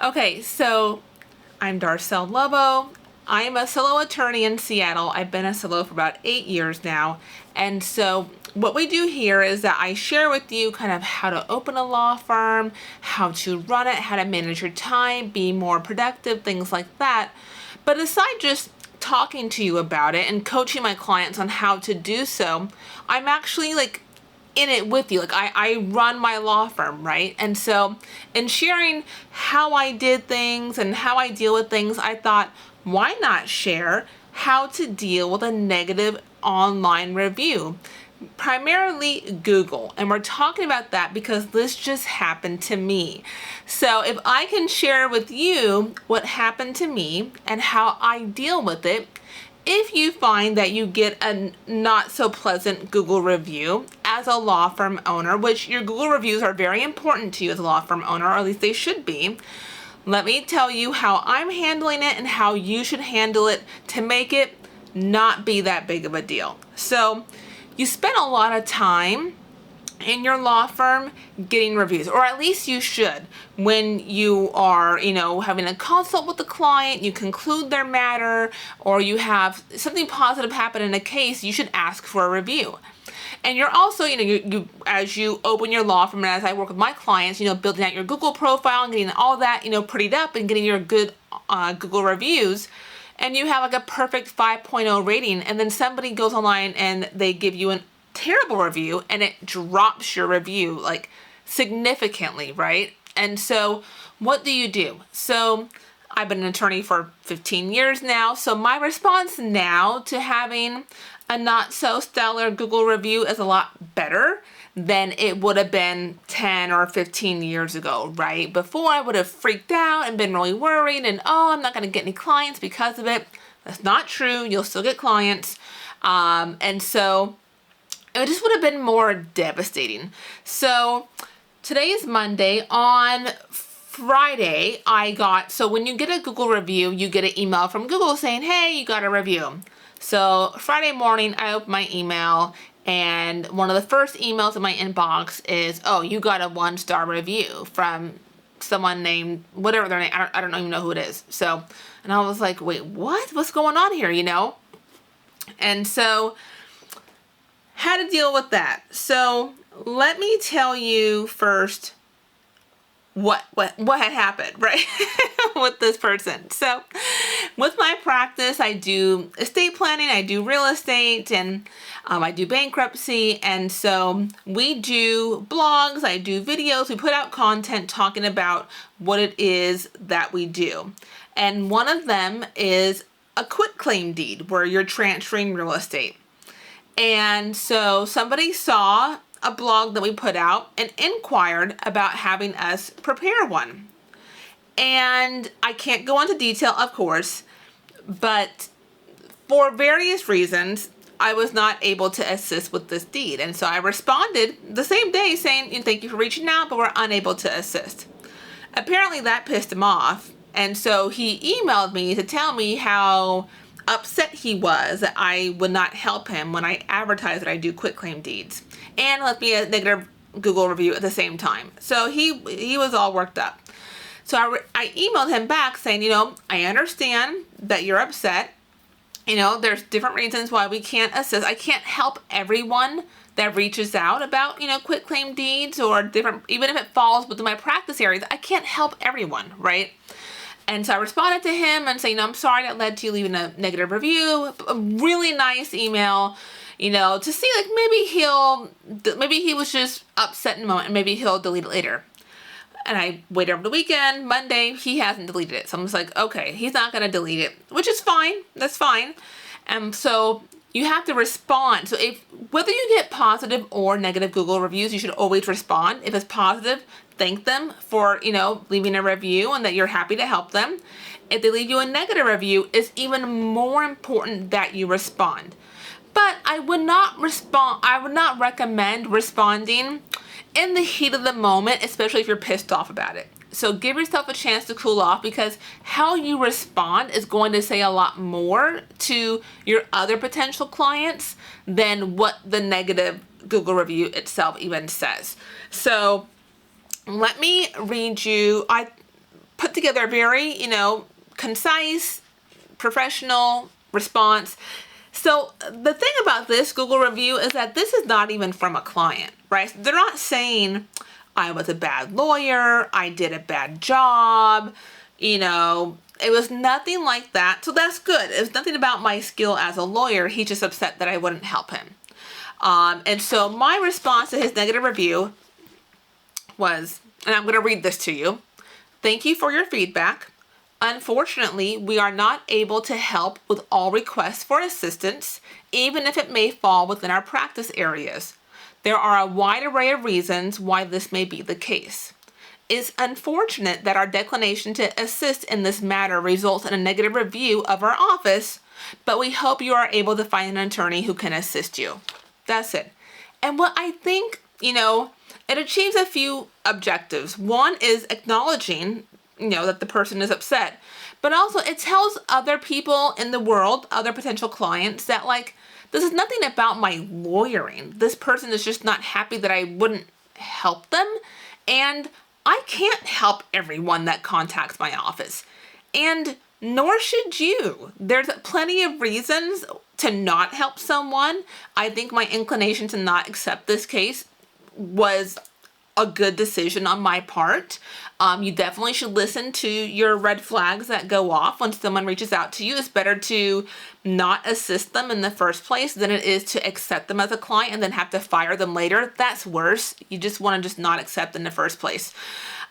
Okay, so I'm Darcel Lobo. I'm a solo attorney in Seattle. I've been a solo for about 8 years now. And so what we do here is that I share with you kind of how to open a law firm, how to run it, how to manage your time, be more productive, things like that. But aside just talking to you about it and coaching my clients on how to do so, I'm actually in it with you. I run my law firm, right? And so in sharing how I did things and how I deal with things, I thought, why not share how to deal with a negative online review? Primarily Google. And we're talking about that because this just happened to me. So if I can share with you what happened to me and how I deal with it, if you find that you get a not so pleasant Google review as a law firm owner, which your Google reviews are very important to you as a law firm owner, or at least they should be, let me tell you how I'm handling it and how you should handle it to make it not be that big of a deal. So you spend a lot of time in your law firm getting reviews, or at least you should. When you are, having a consult with the client, you conclude their matter, or you have something positive happen in a case, you should ask for a review. And you're also, you as you open your law firm, and as I work with my clients, building out your Google profile and getting all that, prettied up and getting your good Google reviews. And you have a perfect 5.0 rating, and then somebody goes online and they give you an terrible review and it drops your review significantly, right? And so what do you do? So I've been an attorney for 15 years now. So my response now to having a not so stellar Google review is a lot better than it would have been 10 or 15 years ago, right? Before I would have freaked out and been really worried and, I'm not going to get any clients because of it. That's not true. You'll still get clients. And so it just would have been more devastating. So today is Monday. On Friday, so when you get a Google review, you get an email from Google saying, hey, you got a review. So Friday morning, I open my email, and one of the first emails in my inbox is, oh, you got a 1-star review from someone named, whatever their name, I don't even know who it is. So, and I was like, wait, what? What's going on here, And so how to deal with that. So let me tell you first what had happened, right? With this person. So with my practice, I do estate planning, I do real estate, and I do bankruptcy. And so we do blogs, I do videos, we put out content talking about what it is that we do. And one of them is a quitclaim deed where you're transferring real estate. And so somebody saw a blog that we put out and inquired about having us prepare one. And I can't go into detail, of course, but for various reasons, I was not able to assist with this deed. And so I responded the same day saying, thank you for reaching out, but we're unable to assist. Apparently that pissed him off. And so he emailed me to tell me how upset he was that I would not help him when I advertised that I do quitclaim deeds, and left me a negative Google review at the same time. So he was all worked up. So I emailed him back saying, I understand that you're upset. There's different reasons why we can't assist. I can't help everyone that reaches out about, quitclaim deeds or different, even if it falls within my practice areas, I can't help everyone, right? And so I responded to him and saying, I'm sorry that led to you leaving a negative review. A really nice email, to see maybe he was just upset in the moment and maybe he'll delete it later. And I waited over the weekend. Monday, he hasn't deleted it. So I'm just like, okay, he's not going to delete it, which is fine. That's fine. And so you have to respond. So whether you get positive or negative Google reviews, you should always respond. If it's positive, thank them for, leaving a review and that you're happy to help them. If they leave you a negative review, it's even more important that you respond. But I would not recommend responding in the heat of the moment, especially if you're pissed off about it. So give yourself a chance to cool off, because how you respond is going to say a lot more to your other potential clients than what the negative Google review itself even says. So let me read you. put together a very, concise, professional response. So the thing about this Google review is that this is not even from a client, right? They're not saying I was a bad lawyer, I did a bad job, it was nothing like that. So that's good. It was nothing about my skill as a lawyer. He's just upset that I wouldn't help him. And so my response to his negative review was, and I'm going to read this to you. Thank you for your feedback. Unfortunately, we are not able to help with all requests for assistance, even if it may fall within our practice areas. There are a wide array of reasons why this may be the case. It's unfortunate that our declination to assist in this matter results in a negative review of our office, but we hope you are able to find an attorney who can assist you. That's it. And what I think, it achieves a few objectives. One is acknowledging, that the person is upset, but also it tells other people in the world, other potential clients, that this is nothing about my lawyering. This person is just not happy that I wouldn't help them, and I can't help everyone that contacts my office, and nor should you. There's plenty of reasons to not help someone. I think my inclination to not accept this case was a good decision on my part. You definitely should listen to your red flags that go off when someone reaches out to you. It's better to not assist them in the first place than it is to accept them as a client and then have to fire them later. That's worse. You just want to just not accept in the first place.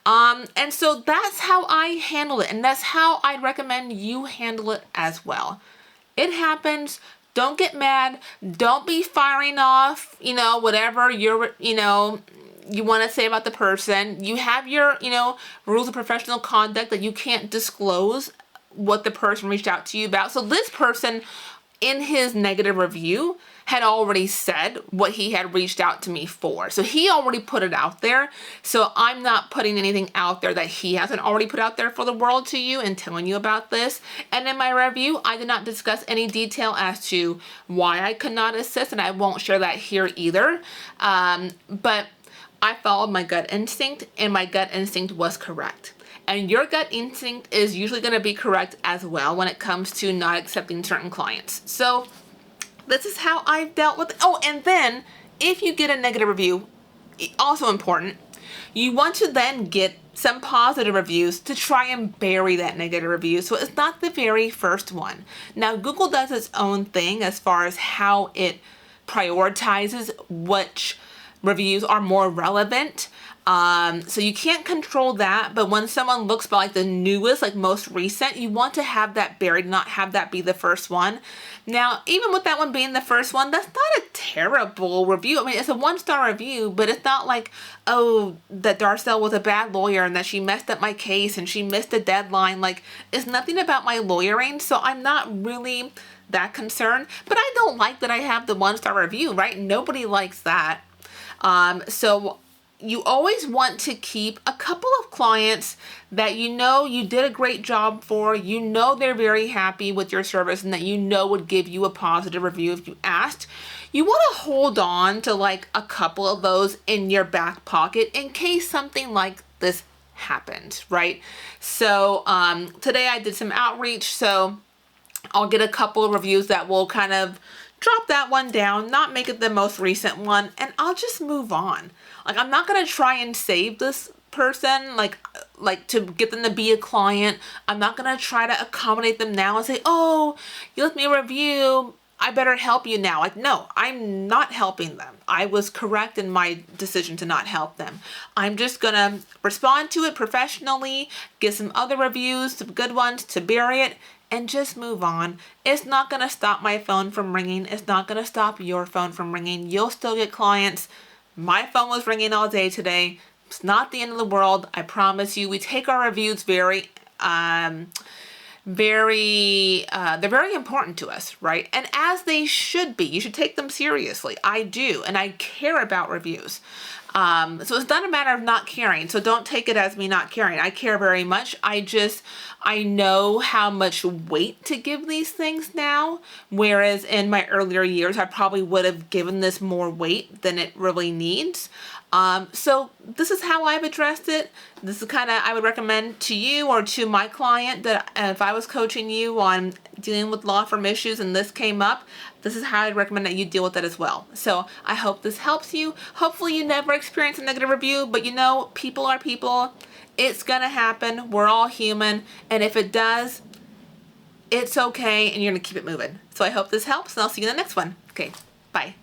And so that's how I handle it. And that's how I'd recommend you handle it as well. It happens. Don't get mad. Don't be firing off, whatever you want to say about the person. You have your, rules of professional conduct that you can't disclose what the person reached out to you about. So this person, in his negative review, had already said what he had reached out to me for. So he already put it out there. So I'm not putting anything out there that he hasn't already put out there for the world to you and telling you about this. And in my review, I did not discuss any detail as to why I could not assist, and I won't share that here either. But I followed my gut instinct, and my gut instinct was correct. And your gut instinct is usually going to be correct as well when it comes to not accepting certain clients. So this is how I've dealt with it. Oh, and then if you get a negative review, also important, you want to then get some positive reviews to try and bury that negative review so it's not the very first one. Now, Google does its own thing as far as how it prioritizes which reviews are more relevant. So you can't control that, but when someone looks by the newest, most recent, you want to have that buried, not have that be the first one. Now, even with that one being the first one, that's not a terrible review. I mean, it's a 1-star review, but it's not like, oh, that Darcel was a bad lawyer and that she messed up my case and she missed a deadline. It's nothing about my lawyering, so I'm not really that concerned. But I don't like that I have the 1-star review, right? Nobody likes that. So you always want to keep a couple of clients that you did a great job for, they're very happy with your service, and that would give you a positive review if you asked. You want to hold on to a couple of those in your back pocket in case something like this happened, right? So today I did some outreach, so I'll get a couple of reviews that will kind of drop that one down, not make it the most recent one, and I'll just move on. I'm not going to try and save this person, to get them to be a client. I'm not going to try to accommodate them now and say, oh, you left me a review, I better help you now. No, I'm not helping them. I was correct in my decision to not help them. I'm just going to respond to it professionally, get some other reviews, some good ones to bury it, and just move on. It's not going to stop my phone from ringing. It's not going to stop your phone from ringing. You'll still get clients. My phone was ringing all day today. It's not the end of the world. I promise you. We take our reviews they're very important to us, right? And as they should be. You should take them seriously. I do, and I care about reviews. So it's not a matter of not caring. So don't take it as me not caring. I care very much. I know how much weight to give these things now, whereas in my earlier years, I probably would have given this more weight than it really needs. So this is how I've addressed it. This is kind of, I would recommend to you or to my client that if I was coaching you on dealing with law firm issues and this came up, this is how I'd recommend that you deal with it as well. So I hope this helps you. Hopefully you never experience a negative review, but people are people. It's gonna happen. We're all human. And if it does, it's okay and you're gonna keep it moving. So I hope this helps and I'll see you in the next one. Okay, bye.